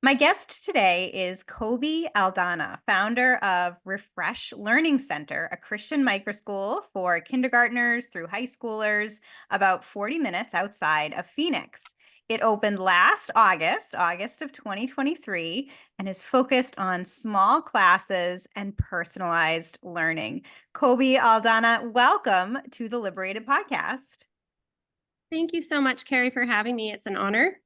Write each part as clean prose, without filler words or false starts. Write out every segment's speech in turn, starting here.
My guest today is Kobe Aldana, founder of Refresh Learning Center, a Christian microschool for kindergartners through high schoolers, about 40 minutes outside of Phoenix. It opened last August of 2023, and is focused on small classes and personalized learning. Kobe Aldana, welcome to the Liberated Podcast. Thank you so much, Carrie, for having me. It's an honor.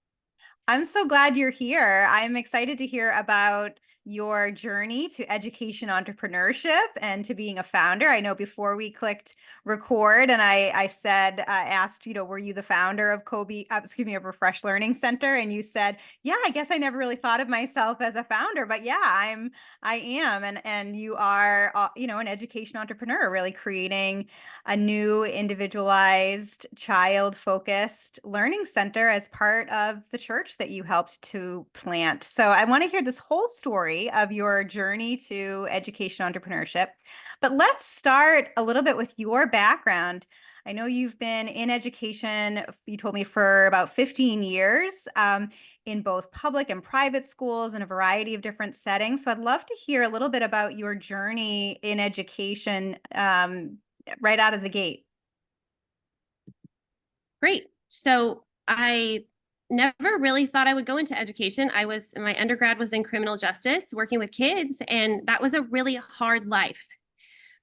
I'm so glad you're here. I'm excited to hear about your journey to education entrepreneurship and to being a founder. I know before we clicked record and I said, asked, were you the founder of of Refresh Learning Center? And you said, yeah, I guess I never really thought of myself as a founder, but yeah, I am. And you are, an education entrepreneur, really creating a new individualized child focused learning center as part of the church that you helped to plant. So I want to hear this whole story of your journey to education entrepreneurship. But let's start a little bit with your background. I know you've been in education, you told me, for about 15 years, in both public and private schools in a variety of different settings. So I'd love to hear a little bit about your journey in education, right out of the gate. Great. So I never really thought I would go into education. My undergrad was in criminal justice, working with kids, and that was a really hard life.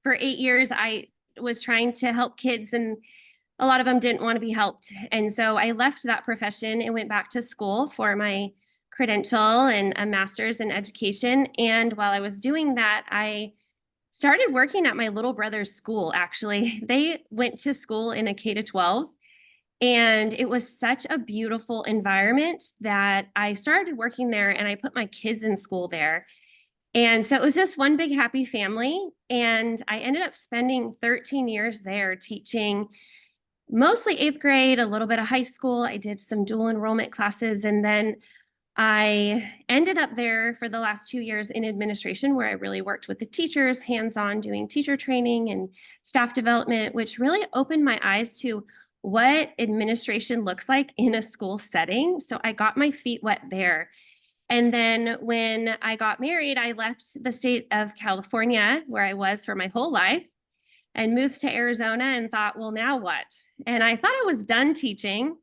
For 8 years, I was trying to help kids, and a lot of them didn't want to be helped. And so I left that profession and went back to school for my credential and a master's in education. And while I was doing that, I started working at my little brother's school, actually. They went to school in a K to 12. And it was such a beautiful environment that I started working there and I put my kids in school there. And so it was just one big happy family. And I ended up spending 13 years there teaching mostly eighth grade, a little bit of high school. I did some dual enrollment classes. And then I ended up there for the last 2 years in administration, where I really worked with the teachers, hands on doing teacher training and staff development, which really opened my eyes to what administration looks like in a school setting. So I got my feet wet there. And then when I got married, I left the state of California, where I was for my whole life, and moved to Arizona and thought, well, now what? And I thought I was done teaching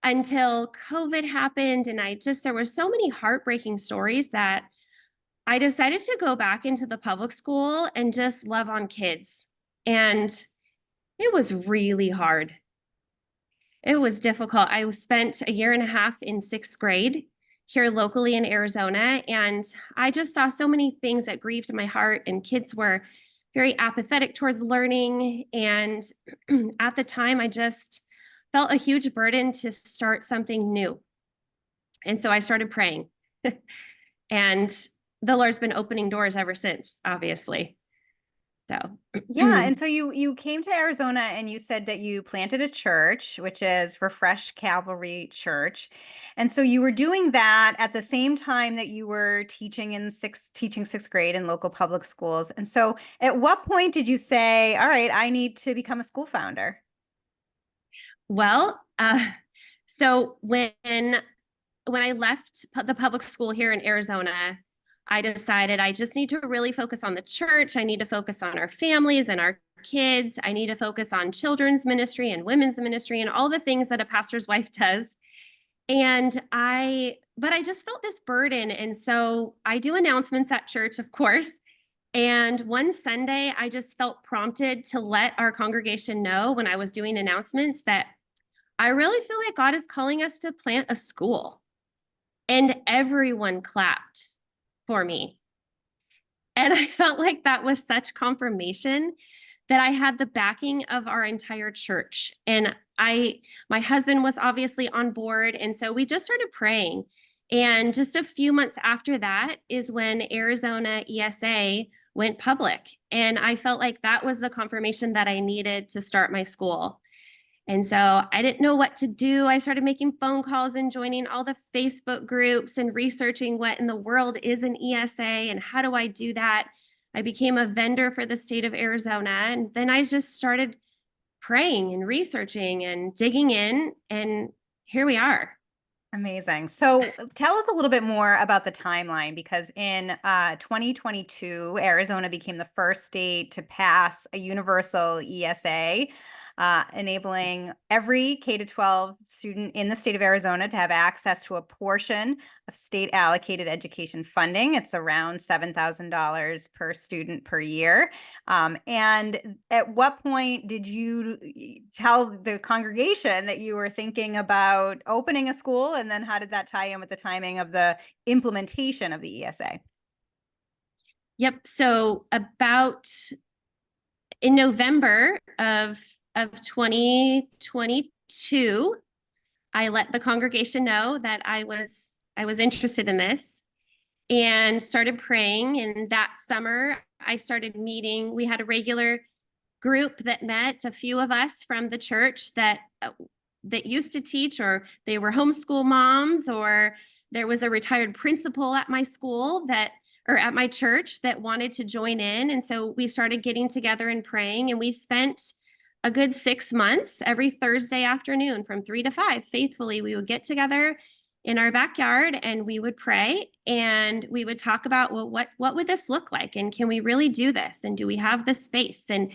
until COVID happened. And there were so many heartbreaking stories that I decided to go back into the public school and just love on kids. And it was really hard. It was difficult. I spent a year and a half in sixth grade here locally in Arizona, and I just saw so many things that grieved my heart, and kids were very apathetic towards learning. And at the time, I just felt a huge burden to start something new. And so I started praying. And the Lord's been opening doors ever since, obviously. So Yeah, and so you came to Arizona and you said that you planted a church, which is Refresh Calvary Church. And so you were doing that at the same time that you were teaching sixth grade in local public schools. And so at what point did you say, all right, I need to become a school founder? Well, so when I left the public school here in Arizona, I decided I just need to really focus on the church. I need to focus on our families and our kids. I need to focus on children's ministry and women's ministry and all the things that a pastor's wife does. But I just felt this burden. And so I do announcements at church, of course. And one Sunday, I just felt prompted to let our congregation know, when I was doing announcements, that I really feel like God is calling us to plant a school. And everyone clapped for me. And I felt like that was such confirmation that I had the backing of our entire church. And my husband was obviously on board. And so we just started praying. And just a few months after that is when Arizona ESA went public. And I felt like that was the confirmation that I needed to start my school. And so I didn't know what to do. I started making phone calls and joining all the Facebook groups and researching what in the world is an ESA and how do I do that. I became a vendor for the state of Arizona. And then I just started praying and researching and digging in. And here we are. Amazing. So tell us a little bit more about the timeline because in 2022, Arizona became the first state to pass a universal ESA, enabling every K to 12 student in the state of Arizona to have access to a portion of state allocated education funding. It's around $7,000 per student per year. And at what point did you tell the congregation that you were thinking about opening a school? And then how did that tie in with the timing of the implementation of the ESA? Yep. So about in November of 2022, I let the congregation know that I was interested in this and started praying. And that summer, I started meeting. We had a regular group that met, a few of us from the church that used to teach, or they were homeschool moms, or there was a retired principal at my school that or at my church that wanted to join in. And so we started getting together and praying, and we spent a good 6 months every Thursday afternoon from 3 to 5. Faithfully, we would get together in our backyard and we would pray, and we would talk about, well, what would this look like, and can we really do this, and do we have the space? And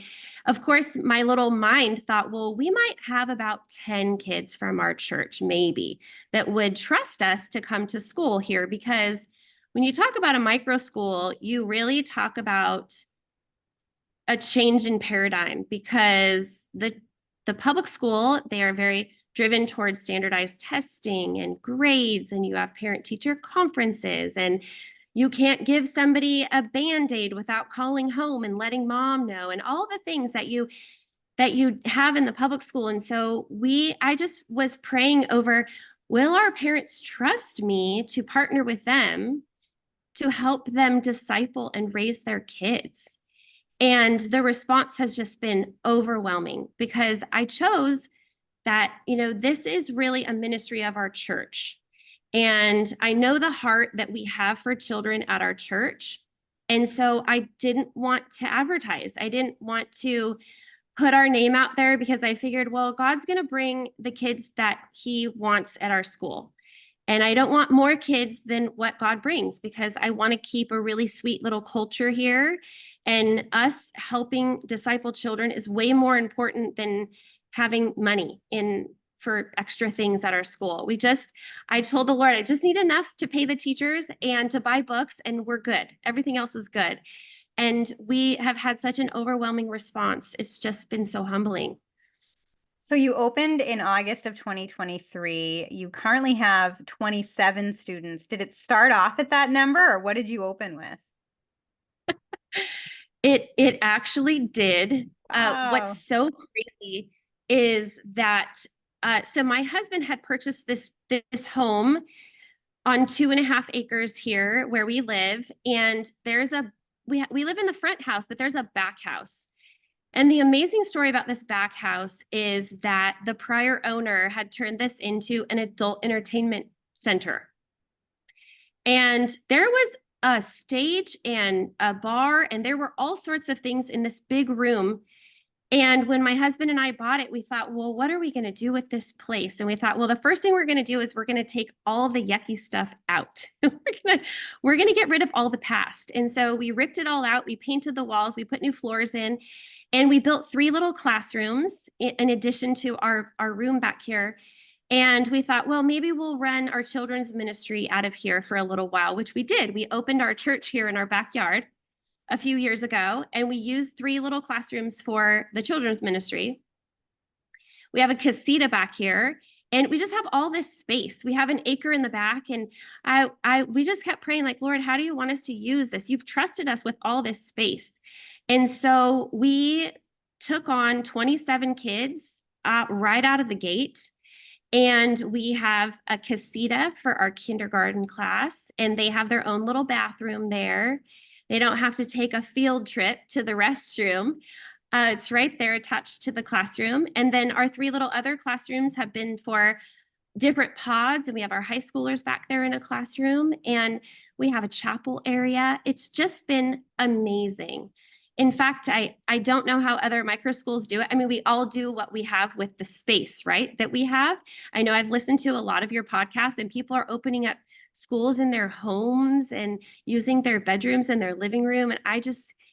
of course, my little mind thought, well, we might have about 10 kids from our church maybe that would trust us to come to school here, because when you talk about a micro school, you really talk about a change in paradigm, because the public school, they are very driven towards standardized testing and grades, and you have parent teacher conferences, and you can't give somebody a band-aid without calling home and letting mom know, and all the things that you have in the public school. And so I just was praying over, will our parents trust me to partner with them to help them disciple and raise their kids? And the response has just been overwhelming, because I chose that, this is really a ministry of our church. And I know the heart that we have for children at our church. And so I didn't want to advertise. I didn't want to put our name out there, because I figured, well, God's going to bring the kids that he wants at our school. And I don't want more kids than what God brings, because I want to keep a really sweet little culture here. And us helping disciple children is way more important than having money in for extra things at our school. I told the Lord, I just need enough to pay the teachers and to buy books, and we're good. Everything else is good. And we have had such an overwhelming response. It's just been so humbling. So you opened in August of 2023. You currently have 27 students. Did it start off at that number, or what did you open with? It actually did. What's Wow. so crazy is that so my husband had purchased this home on 2.5 acres here where we live, and we live in the front house, but there's a back house. And the amazing story about this back house is that the prior owner had turned this into an adult entertainment center. And there was a stage and a bar, and there were all sorts of things in this big room. And when my husband and I bought it, we thought, well, what are we going to do with this place? And we thought, well, the first thing we're going to do is we're going to take all the yucky stuff out. we're going to get rid of all the past. And so we ripped it all out. We painted the walls. We put new floors in, and we built 3 little classrooms in addition to our room back here. And we thought, well, maybe we'll run our children's ministry out of here for a little while, which we did. We opened our church here in our backyard a few years ago, and we used 3 little classrooms for the children's ministry. We have a casita back here, and we just have all this space. We have an acre in the back, and we just kept praying, like, Lord, how do you want us to use this? You've trusted us with all this space. And so we took on 27 kids right out of the gate. And we have a casita for our kindergarten class, and they have their own little bathroom there. They don't have to take a field trip to the restroom. It's right there attached to the classroom. And then our 3 little other classrooms have been for different pods, and we have our high schoolers back there in a classroom, and we have a chapel area. It's just been amazing. In fact, I don't know how other micro schools do it. I mean, we all do what we have with the space, right? That we have. I know I've listened to a lot of your podcasts, and people are opening up schools in their homes and using their bedrooms and their living room. And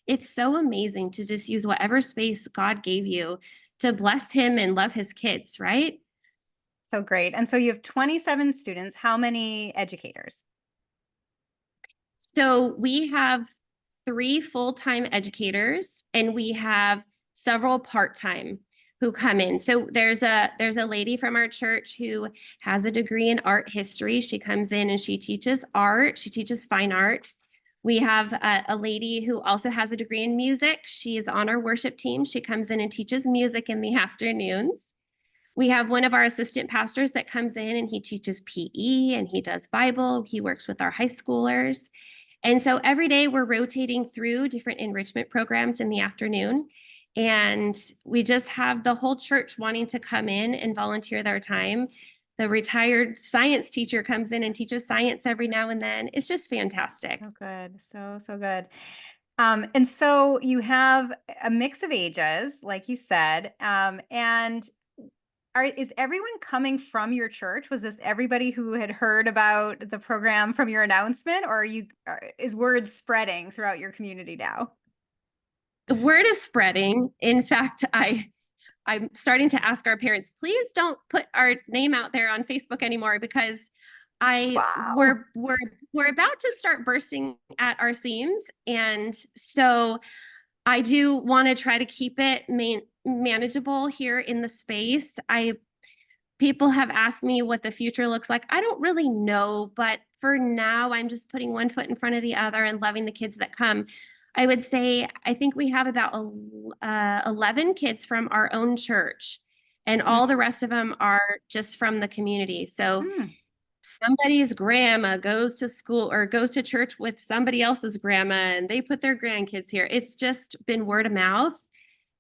it's so amazing to just use whatever space God gave you to bless him and love his kids, right? So great. And so you have 27 students. How many educators? So we have 3 full-time educators, and we have several part-time who come in. So there's a lady from our church who has a degree in art history. She comes in and she teaches art. She teaches fine art. We have a lady who also has a degree in music. She is on our worship team. She comes in and teaches music in the afternoons. We have one of our assistant pastors that comes in and he teaches PE and he does Bible. He works with our high schoolers. And so every day we're rotating through different enrichment programs in the afternoon. And we just have the whole church wanting to come in and volunteer their time. The retired science teacher comes in and teaches science every now and then. It's just fantastic. So good. So good. And so you have a mix of ages, like you said, and is everyone coming from your church? Was this everybody who had heard about the program from your announcement, or is word spreading throughout your community now? The word is spreading. In fact, I'm starting to ask our parents, please don't put our name out there on Facebook anymore because I Wow. we're about to start bursting at our seams, and so I do want to try to keep it manageable here in the space. I People have asked me what the future looks like. I don't really know, but for now, I'm just putting one foot in front of the other and loving the kids that come. I would say I think we have about 11 kids from our own church, and all the rest of them are just from the community. So Mm-hmm. somebody's grandma goes to school or goes to church with somebody else's grandma, and they put their grandkids here. It's just been word of mouth.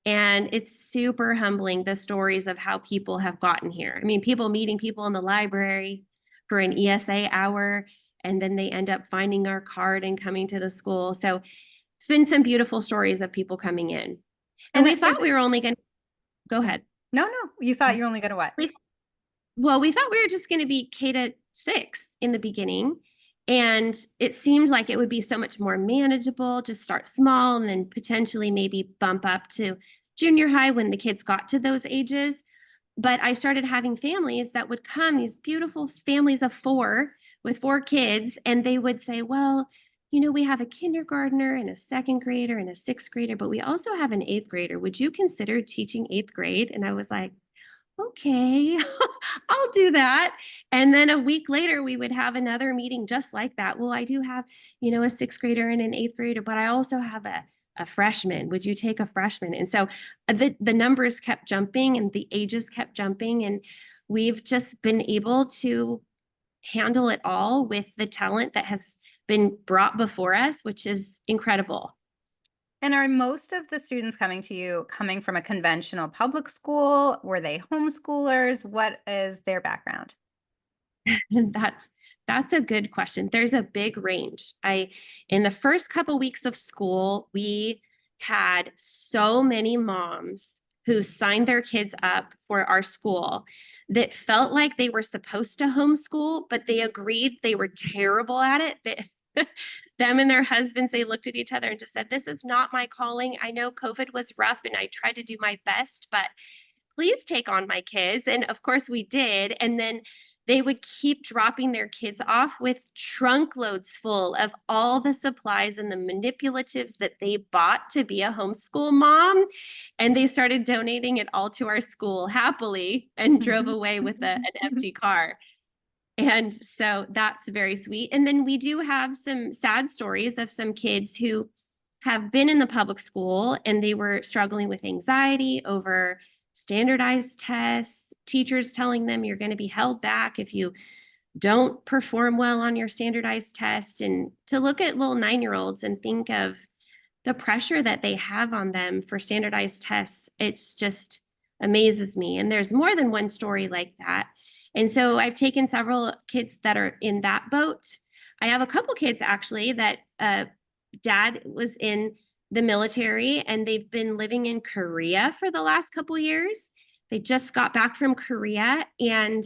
And it's super humbling, the stories of how people have gotten here. I mean, people meeting people in the library for an ESA hour, and then they end up finding our card and coming to the school. So it's been some beautiful stories of people coming in. And And we thought is we were only going to go sorry. ahead. No, you thought you're only going to what? We thought we were just going to be K-6 in the beginning. And it seemed like it would be so much more manageable, just start small and then potentially maybe bump up to junior high when the kids got to those ages. But I started having families that would come, these beautiful families of 4 with 4 kids, and they would say, well, we have a kindergartner and a second grader and a sixth grader, but we also have an eighth grader. Would you consider teaching eighth grade? And I was like, okay, I'll do that. And then a week later, we would have another meeting just like that. Well, I do have, a sixth grader and an eighth grader, but I also have a freshman. Would you take a freshman? And so the numbers kept jumping and the ages kept jumping. And we've just been able to handle it all with the talent that has been brought before us, which is incredible. And are most of the students coming to you coming from a conventional public school? Were they homeschoolers? What is their background? That's a good question. There's a big range. In the first couple weeks of school, we had so many moms who signed their kids up for our school that felt like they were supposed to homeschool, but they agreed they were terrible at it. Them and their husbands, they looked at each other and just said, this is not my calling. I know COVID was rough and I tried to do my best, but please take on my kids. And of course we did. And then they would keep dropping their kids off with trunk loads full of all the supplies and the manipulatives that they bought to be a homeschool mom. And they started donating it all to our school happily and drove away with an empty car. And so that's very sweet. And then we do have some sad stories of some kids who have been in the public school and they were struggling with anxiety over standardized tests, teachers telling them you're going to be held back if you don't perform well on your standardized test. And to look at little 9-year-olds and think of the pressure that they have on them for standardized tests, it's just amazes me. And there's more than one story like that. And so I've taken several kids that are in that boat. I have a couple kids actually that dad was in the military, and they've been living in Korea for the last couple years. They just got back from Korea, and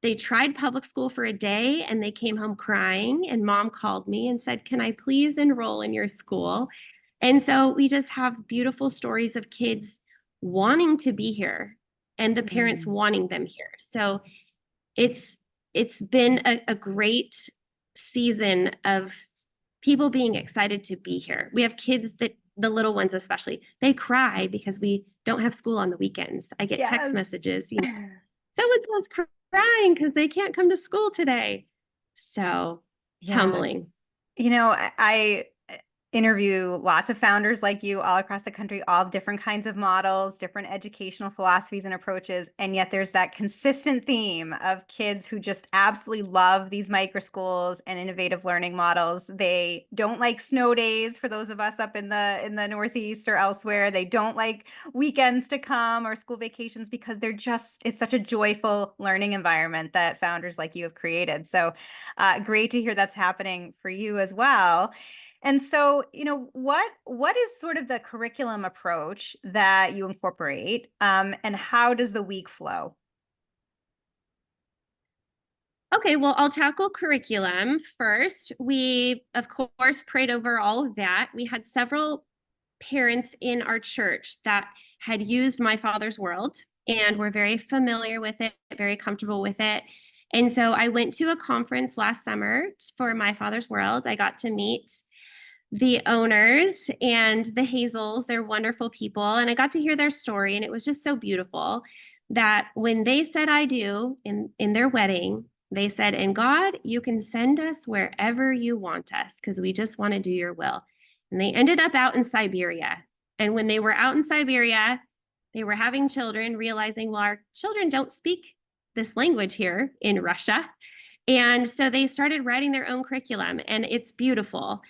they tried public school for a day and they came home crying. And mom called me and said, "Can I please enroll in your school?" And so we just have beautiful stories of kids wanting to be here and the parents Mm. wanting them here. So it's it's been a great season of people being excited to be here. We have kids that, the little ones especially, they cry because we don't have school on the weekends. I get text Yes. messages, so and so's crying because they can't come to school today. So it's Yeah. humbling. I interview lots of founders like you all across the country, all different kinds of models, different educational philosophies and approaches. And yet there's that consistent theme of kids who just absolutely love these micro schools and innovative learning models. They don't like snow days for those of us up in the Northeast or elsewhere. They don't like weekends to come or school vacations because it's such a joyful learning environment that founders like you have created. So great to hear that's happening for you as well. And so, what is sort of the curriculum approach that you incorporate, and how does the week flow? Okay, well, I'll tackle curriculum first. We, of course, prayed over all of that. We had several parents in our church that had used My Father's World and were very familiar with it, very comfortable with it. And so I went to a conference last summer for My Father's World. I got to meet the owners and the Hazels. They're wonderful people. And I got to hear their story. And it was just so beautiful that when they said I do in their wedding, they said, "And God, you can send us wherever you want us because we just want to do your will." And they ended up out in Siberia. And when they were out in Siberia, they were having children, realizing, well, our children don't speak this language here in Russia. And so they started writing their own curriculum, and it's beautiful.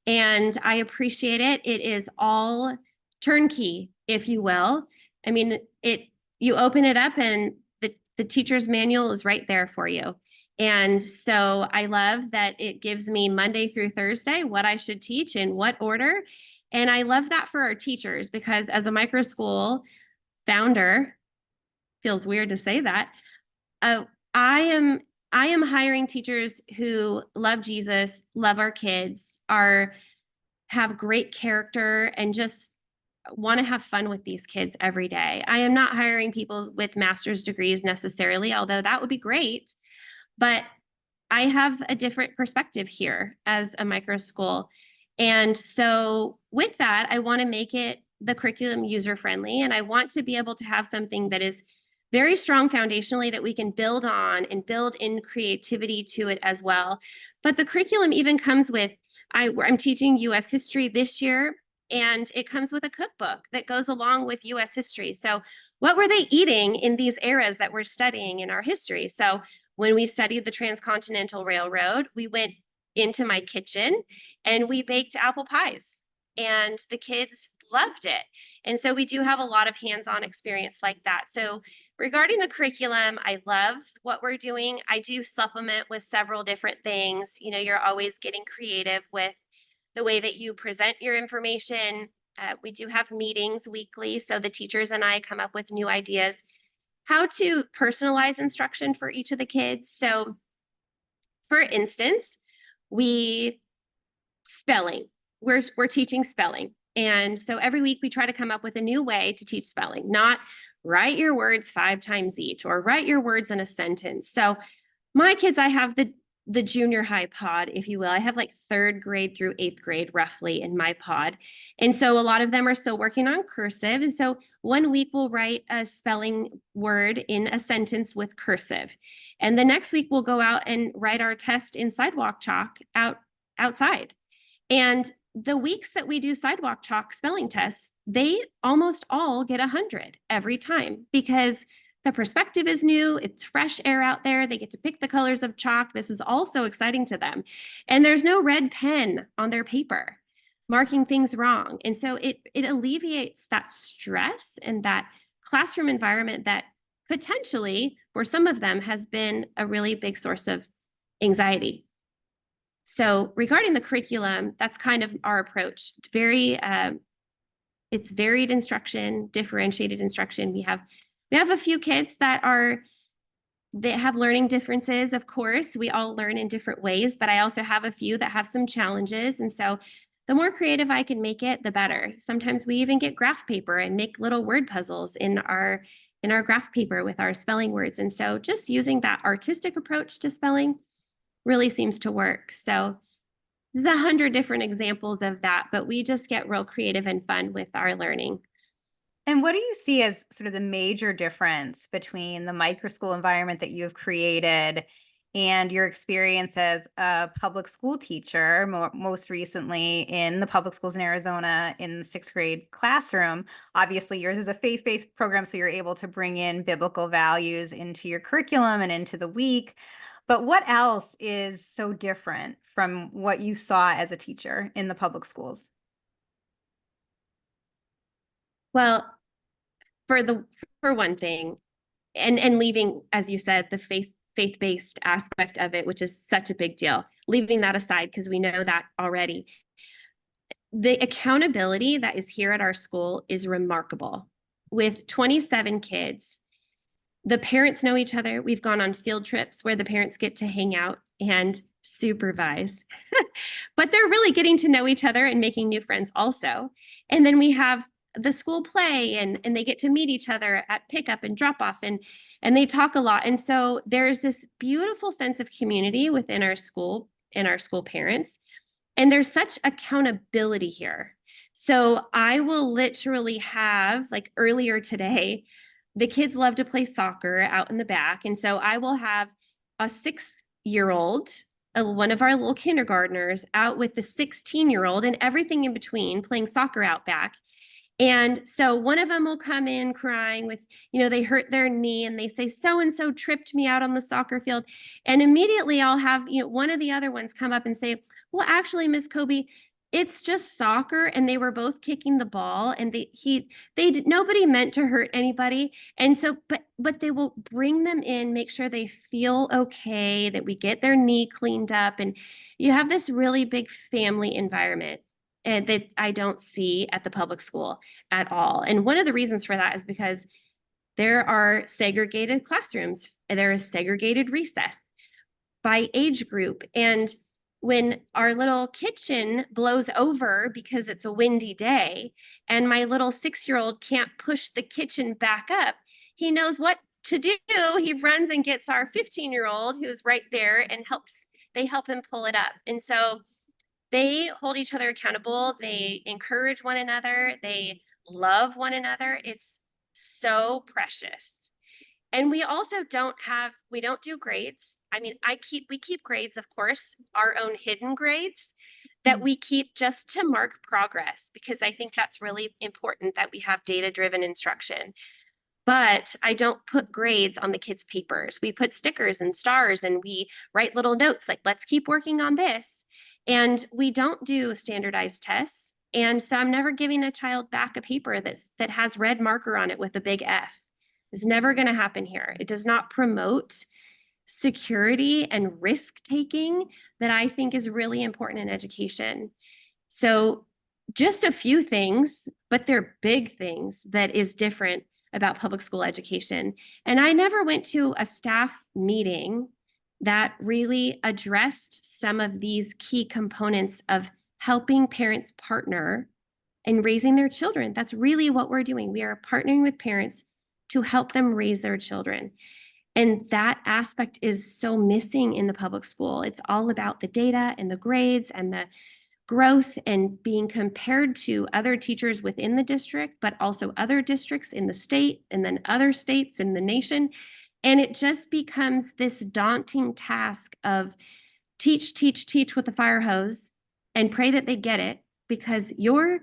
And I appreciate it. It is all turnkey, if you will. I mean, you open it up and the teacher's manual is right there for you. And so I love that it gives me Monday through Thursday what I should teach in what order. And I love that for our teachers because as a micro school founder, feels weird to say that. Uh, I am I am hiring teachers who love Jesus, love our kids, have great character, and just want to have fun with these kids every day. I am not hiring people with master's degrees necessarily, although that would be great. But I have a different perspective here as a micro school. And so, with that, I want to make it the curriculum user friendly. And I want to be able to have something that is very strong foundationally that we can build on and build in creativity to it as well. But the curriculum even comes with, I'm teaching US history this year, and it comes with a cookbook that goes along with US history. So, what were they eating in these eras that we're studying in our history? So, when we studied the Transcontinental Railroad, we went into my kitchen and we baked apple pies, and the kids loved it. And so we do have a lot of hands-on experience like that. So regarding the curriculum, I love what we're doing. I do supplement with several different things. You're always getting creative with the way that you present your information. We do have meetings weekly, so the teachers and I come up with new ideas how to personalize instruction for each of the kids. So, for instance, we spelling. We're teaching spelling. And so every week we try to come up with a new way to teach spelling, not write your words 5 times each or write your words in a sentence. So my kids, I have the junior high pod, if you will. I have like 3rd grade through 8th grade roughly in my pod. And so a lot of them are still working on cursive. And so one week we'll write a spelling word in a sentence with cursive. And the next week we'll go out and write our test in sidewalk chalk outside. And the weeks that we do sidewalk chalk spelling tests, they almost all get 100 every time because the perspective is new. It's fresh air out there. They get to pick the colors of chalk. This is also exciting to them. And there's no red pen on their paper marking things wrong. And so it alleviates that stress and that classroom environment that potentially for some of them has been a really big source of anxiety. So regarding the curriculum, that's kind of our approach. It's varied instruction, differentiated instruction. We have a few kids that have learning differences, of course. We all learn in different ways, but I also have a few that have some challenges. And so the more creative I can make it, the better. Sometimes we even get graph paper and make little word puzzles in our graph paper with our spelling words. And so just using that artistic approach to spelling really seems to work. So there's 100 different examples of that, but we just get real creative and fun with our learning. And what do you see as sort of the major difference between the microschool environment that you have created and your experience as a public school teacher, most recently in the public schools in Arizona in the sixth grade classroom? Obviously, yours is a faith-based program, so you're able to bring in biblical values into your curriculum and into the week. But what else is so different from what you saw as a teacher in the public schools? Well, for one thing, and leaving, as you said, the faith-based aspect of it, which is such a big deal, leaving that aside because we know that already. The accountability that is here at our school is remarkable. With 27 kids, the parents know each other. We've gone on field trips where the parents get to hang out and supervise, but they're really getting to know each other and making new friends also. And then we have the school play, and they get to meet each other at pickup and drop off, and they talk a lot. And so there's this beautiful sense of community within our school and our school parents. And there's such accountability here. So I will literally have, like earlier today, the kids love to play soccer out in the back. And so I will have a 6-year old, one of our little kindergartners, out with the 16-year old and everything in between playing soccer out back. And so one of them will come in crying with, they hurt their knee and they say, so and so tripped me out on the soccer field. And immediately I'll have, one of the other ones come up and say, well, actually, Miss Kobe, it's just soccer and they were both kicking the ball and nobody meant to hurt anybody. And so, but they will bring them in, make sure they feel okay, that we get their knee cleaned up. And you have this really big family environment and that I don't see at the public school at all. And one of the reasons for that is because there are segregated classrooms, there is segregated recess by age group. And when our little kitchen blows over because it's a windy day and my little 6-year-old can't push the kitchen back up, he knows what to do. He runs and gets our 15-year-old who's right there and they help him pull it up. And so they hold each other accountable. They encourage one another. They love one another. It's so precious. And we don't do grades. I mean, we keep grades, of course, our own hidden grades that we keep just to mark progress, because I think that's really important that we have data-driven instruction. But I don't put grades on the kids' papers. We put stickers and stars and we write little notes like, let's keep working on this. And we don't do standardized tests. And so I'm never giving a child back a paper that has red marker on it with a big F. It's never going to happen here. It does not promote security and risk taking that I think is really important in education. So just a few things, but they're big things that is different about public school education. And I never went to a staff meeting that really addressed some of these key components of helping parents partner and raising their children. That's really what we're doing. We are partnering with parents to help them raise their children. And that aspect is so missing in the public school. It's all about the data and the grades and the growth and being compared to other teachers within the district, but also other districts in the state and then other states in the nation. And it just becomes this daunting task of teach, teach, teach with a fire hose and pray that they get it, because your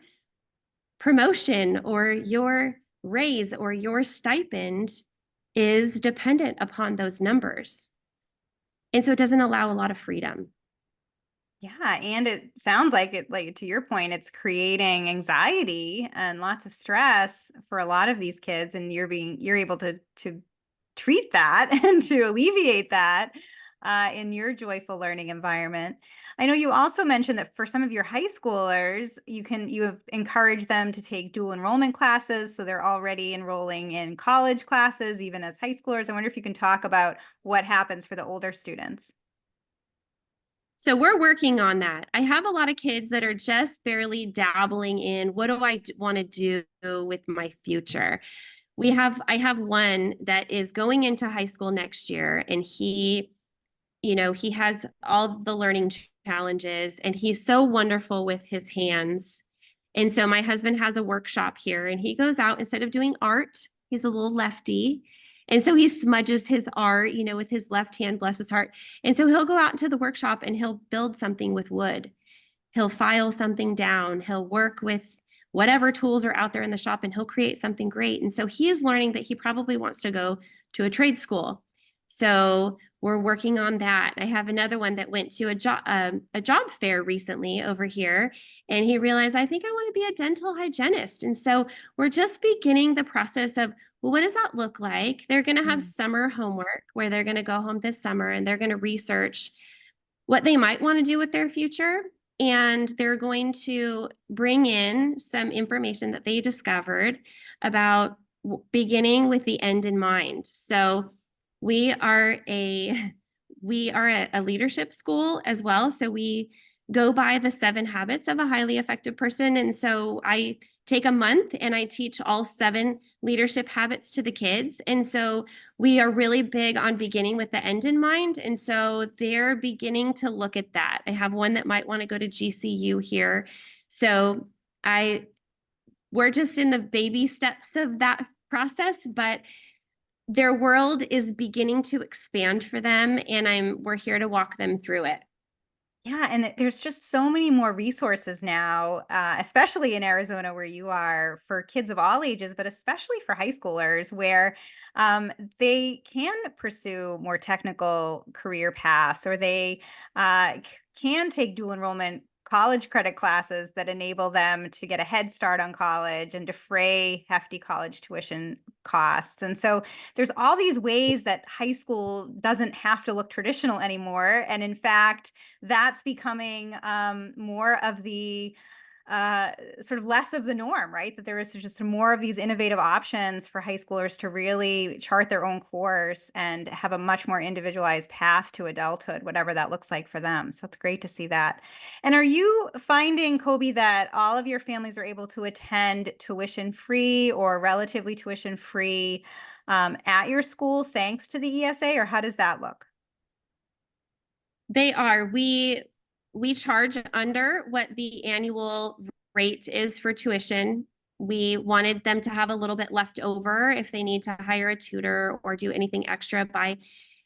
promotion or your raise or your stipend is dependent upon those numbers. And so it doesn't allow a lot of freedom. Yeah, and it sounds like it, like to your point, it's creating anxiety and lots of stress for a lot of these kids, and you're able to treat that and to alleviate that. in your joyful learning environment. I know you also mentioned that for some of your high schoolers, you have encouraged them to take dual enrollment classes, so they're already enrolling in college classes, even as high schoolers. I wonder if you can talk about what happens for the older students. So we're working on that. I have a lot of kids that are just barely dabbling in what do I want to do with my future. I have one that is going into high school next year, and he has all the learning challenges, and he's so wonderful with his hands. And so my husband has a workshop here, and he goes out instead of doing art, he's a little lefty. And so he smudges his art, with his left hand, bless his heart. And so he'll go out into the workshop and he'll build something with wood. He'll file something down. He'll work with whatever tools are out there in the shop, and he'll create something great. And so he is learning that he probably wants to go to a trade school. So we're working on that. I have another one that went to a job fair recently over here, and he realized, I think I want to be a dental hygienist. And so we're just beginning the process of, well, what does that look like? They're going to have Mm. summer homework where they're going to go home this summer and they're going to research what they might want to do with their future. And they're going to bring in some information that they discovered about beginning with the end in mind. So we are a we are a leadership school as well. So we go by the 7 habits of a highly effective person. And so I take a month and I teach all 7 leadership habits to the kids. And so we are really big on beginning with the end in mind. And so they're beginning to look at that. I have one that might want to go to GCU here. So I we're just in the baby steps of that process, but their world is beginning to expand for them, and we're here to walk them through it. Yeah, and there's just so many more resources now, especially in Arizona where you are, for kids of all ages, but especially for high schoolers, where they can pursue more technical career paths, or they can take dual enrollment college credit classes that enable them to get a head start on college and defray hefty college tuition costs. And so there's all these ways that high school doesn't have to look traditional anymore. And in fact, that's becoming more of the sort of less of the norm, right? That there is just more of these innovative options for high schoolers to really chart their own course and have a much more individualized path to adulthood, whatever that looks like for them. So it's great to see that. And are you finding, Kobe, that all of your families are able to attend tuition free or relatively tuition free at your school thanks to the ESA, or how does that look? They are. We charge under what the annual rate is for tuition. We wanted them to have a little bit left over if they need to hire a tutor or do anything extra, buy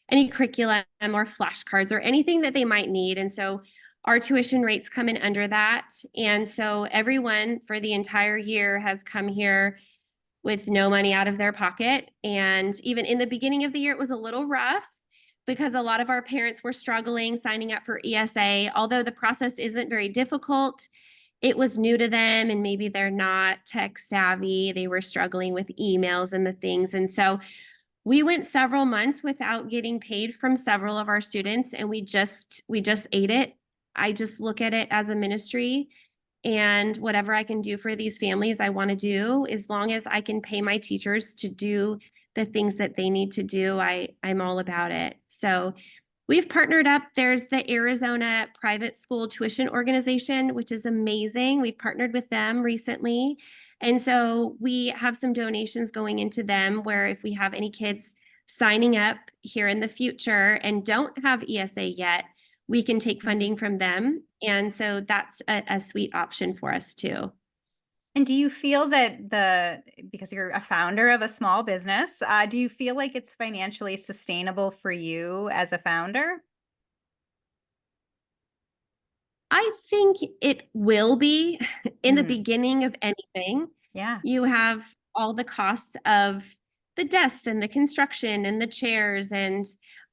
any curriculum or flashcards or anything that they might need. And so our tuition rates come in under that. And so everyone for the entire year has come here with no money out of their pocket. And even in the beginning of the year, it was a little rough because a lot of our parents were struggling signing up for ESA. Although the process isn't very difficult, it was new to them and maybe they're not tech savvy. They were struggling with emails and the things. And so we went several months without getting paid from several of our students, and we just ate it. I just look at it as a ministry, and whatever I can do for these families, I want to do. As long as I can pay my teachers to do the things that they need to do, I'm all about it. So we've partnered up. There's the Arizona Private School Tuition Organization, which is amazing. We've partnered with them recently. And so we have some donations going into them where if we have any kids signing up here in the future and don't have ESA yet, we can take funding from them. And so that's a sweet option for us too. And do you feel that because you're a founder of a small business, do you feel like it's financially sustainable for you as a founder? I think it will be in the Mm, beginning of anything. yeah, You have all the costs of the desks and the construction and the chairs and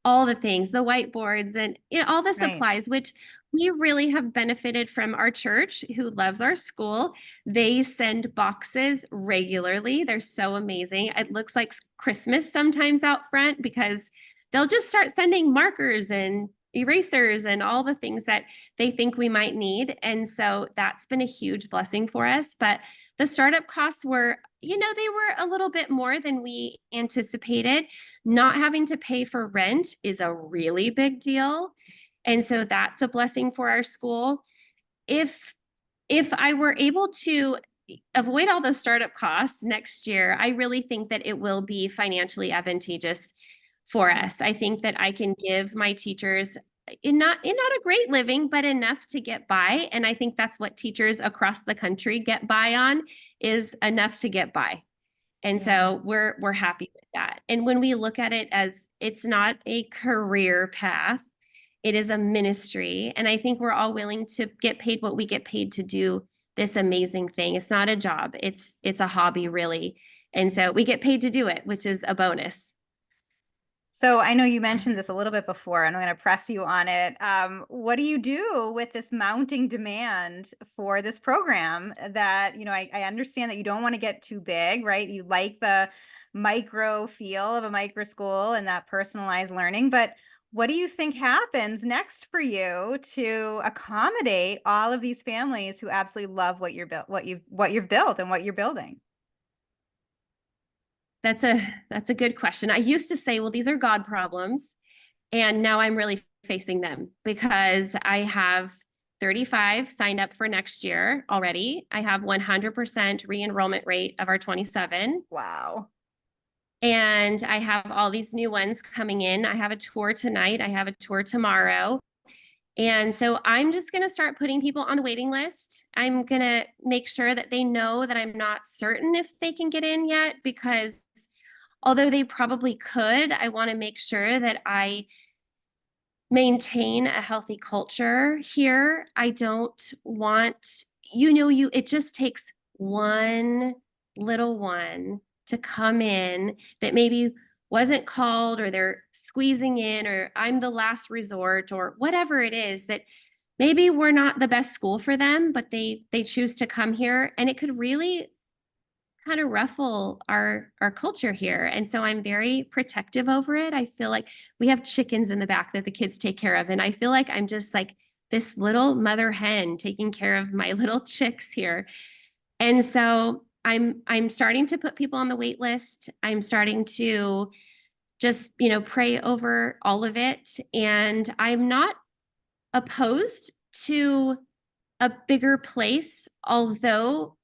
all the things, the whiteboards and all the right. supplies, which we really have benefited from our church who loves our school. They send boxes regularly. They're so amazing. It looks like Christmas sometimes out front because they'll just start sending markers and erasers and all the things that they think we might need. And so that's been a huge blessing for us. But the startup costs were, they were a little bit more than we anticipated. Not having to pay for rent is a really big deal. And so that's a blessing for our school. If if I were able to avoid all those startup costs next year, I really think that it will be financially advantageous for us. I think that I can give my teachers in not a great living, but enough to get by. And I think that's what teachers across the country get by on, is enough to get by. And Yeah. so we're happy with that. And when we look at it as it's not a career path, it is a ministry. And I think we're all willing to get paid what we get paid to do this amazing thing. It's not a job. It's a hobby, really. And so we get paid to do it, which is a bonus. So I know you mentioned this a little bit before, and I'm going to press you on it. What do you do with this mounting demand for this program that, I understand that you don't want to get too big, right? You like the micro feel of a micro school and that personalized learning, but what do you think happens next for you to accommodate all of these families who absolutely love what you're built, what you've built and what you're building? That's a good question. I used to say, well, these are God problems. And now I'm really facing them because I have 35 signed up for next year already. I have 100% re-enrollment rate of our 27. Wow. And I have all these new ones coming in. I have a tour tonight. I have a tour tomorrow. And so I'm just going to start putting people on the waiting list. I'm going to make sure that they know that I'm not certain if they can get in yet, because although they probably could, I want to make sure that I maintain a healthy culture here. I don't want, it just takes one little one to come in that maybe wasn't called, or they're squeezing in, or I'm the last resort, or whatever it is, that maybe we're not the best school for them, but they choose to come here, and it could really kind of ruffle our culture here. And so I'm very protective over it. I feel like we have chickens in the back that the kids take care of, and I feel like I'm just like this little mother hen taking care of my little chicks here. And so I'm starting to put people on the wait list. I'm starting to just, pray over all of it, and I'm not opposed to a bigger place, although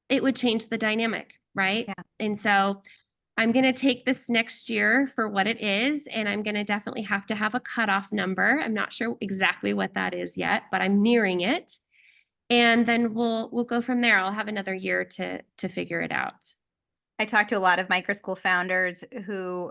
it would change the dynamic, right? Yeah. And so I'm going to take this next year for what it is, and I'm going to definitely have to have a cutoff number. I'm not sure exactly what that is yet, but I'm nearing it. And then we'll go from there. I'll have another year to figure it out. I talk to a lot of microschool founders who,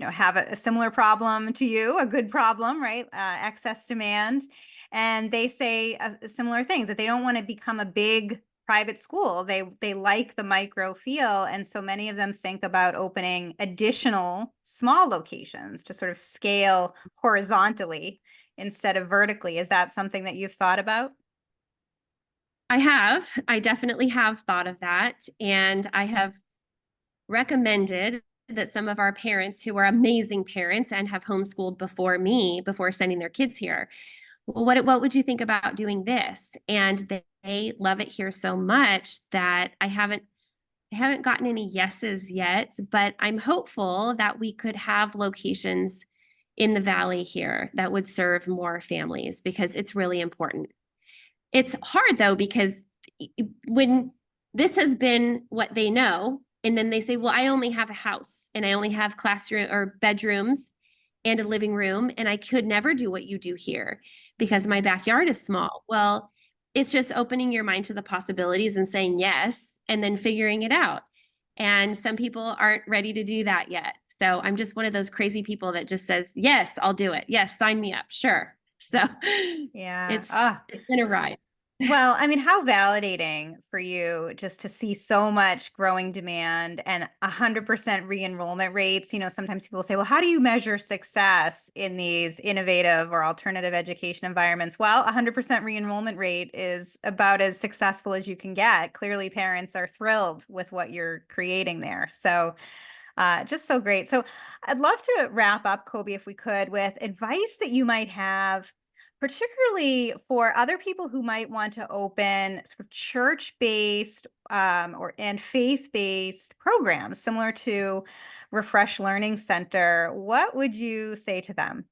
have a similar problem to you, a good problem, right? Excess demand. And they say similar things, that they don't want to become a big private school. They like the micro feel. And so many of them think about opening additional small locations to sort of scale horizontally instead of vertically. Is that something that you've thought about? I definitely have thought of that. And I have recommended that some of our parents who are amazing parents and have homeschooled before me, before sending their kids here, well, what would you think about doing this? And they love it here so much that I haven't gotten any yeses yet, but I'm hopeful that we could have locations in the valley here that would serve more families, because it's really important. It's hard though, because when this has been what they know, and then they say, well, I only have a house and I only have classroom or bedrooms and a living room, and I could never do what you do here because my backyard is small. Well, it's just opening your mind to the possibilities and saying yes, and then figuring it out. And some people aren't ready to do that yet. So I'm just one of those crazy people that just says, yes, I'll do it. Yes, sign me up. Sure. So Yeah. it's it's been a ride. Well, I mean, how validating for you just to see so much growing demand and 100% re-enrollment rates. Sometimes people say, well, how do you measure success in these innovative or alternative education environments? Well, 100% re-enrollment rate is about as successful as you can get. Clearly, parents are thrilled with what you're creating there. So Just so great. So I'd love to wrap up, Kobe, if we could, with advice that you might have, particularly for other people who might want to open sort of church-based or and faith-based programs similar to Refresh Learning Center. What would you say to them?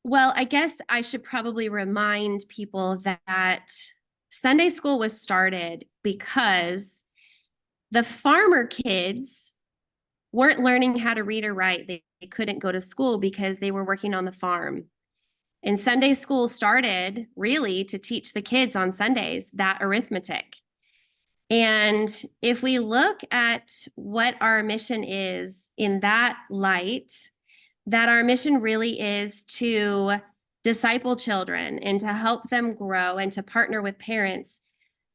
Well, I guess I should probably remind people that Sunday school was started because the farmer kids weren't learning how to read or write. They couldn't go to school because they were working on the farm. And Sunday school started really to teach the kids on Sundays that arithmetic. And if we look at what our mission is in that light, that our mission really is to disciple children and to help them grow and to partner with parents,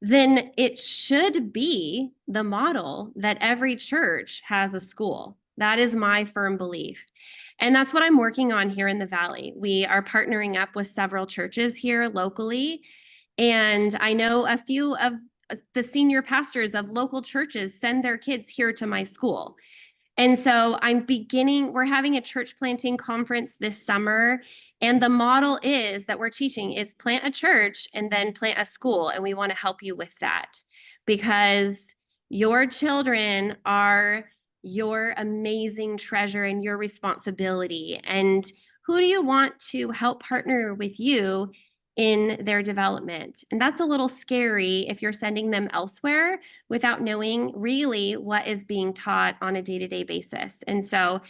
then it should be the model that every church has a school. That is my firm belief. And that's what I'm working on here in the Valley. We are partnering up with several churches here locally. And I know a few of the senior pastors of local churches send their kids here to my school. And so we're having a church planting conference this summer. And the model is that we're teaching is plant a church and then plant a school. And we want to help you with that because your children are your amazing treasure and your responsibility. And who do you want to help partner with you in their development? And that's a little scary if you're sending them elsewhere without knowing really what is being taught on a day-to-day basis. And so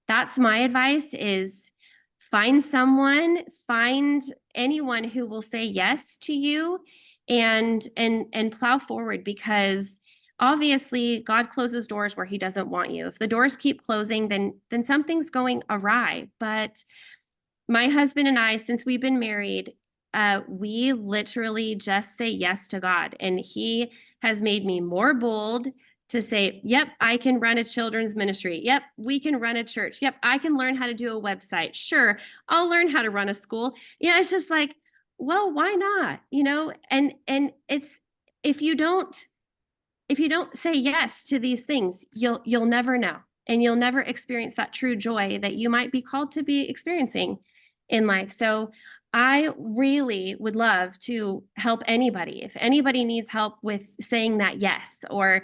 that's my advice is find anyone who will say yes to you and plow forward because obviously God closes doors where he doesn't want you. If the doors keep closing, then something's going awry. But my husband and I, since we've been married, we literally just say yes to God. And he has made me more bold to say, yep, I can run a children's ministry. Yep, we can run a church. Yep, I can learn how to do a website. Sure, I'll learn how to run a school. Yeah, it's just like, well, why not? And it's if you don't if you don't say yes to these things, you'll never know. And you'll never experience that true joy that you might be called to be experiencing in life. So I really would love to help anybody. If anybody needs help with saying that yes, or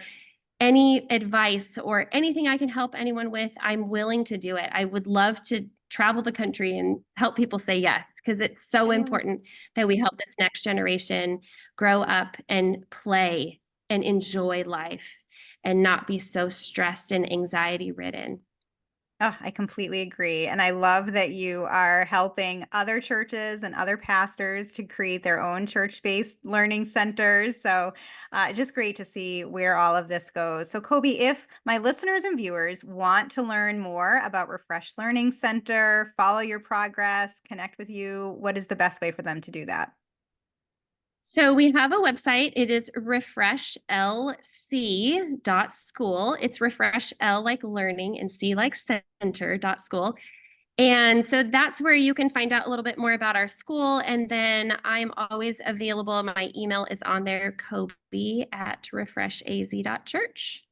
any advice or anything I can help anyone with, I'm willing to do it. I would love to travel the country and help people say yes, because it's so I love it. important that we help this next generation grow up and play and enjoy life and not be so stressed and anxiety ridden. Oh, I completely agree. And I love that you are helping other churches and other pastors to create their own church-based learning centers. So just great to see where all of this goes. So Kobe, if my listeners and viewers want to learn more about Refresh Learning Center, follow your progress, connect with you, what is the best way for them to do that? So we have a website. It is refreshlc.school. It's refresh L like learning and C like center.school. And so that's where you can find out a little bit more about our school. And then I'm always available. My email is on there, kobe@refreshaz.church.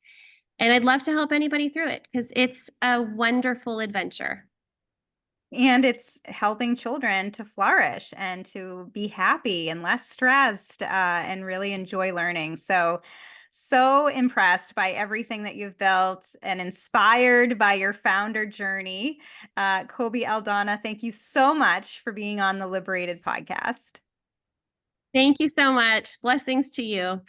And I'd love to help anybody through it because it's a wonderful adventure. And it's helping children to flourish and to be happy and less stressed and really enjoy learning. So, so impressed by everything that you've built and inspired by your founder journey. Kobe Aldana, thank you so much for being on the Liberated podcast. Thank you so much. Blessings to you.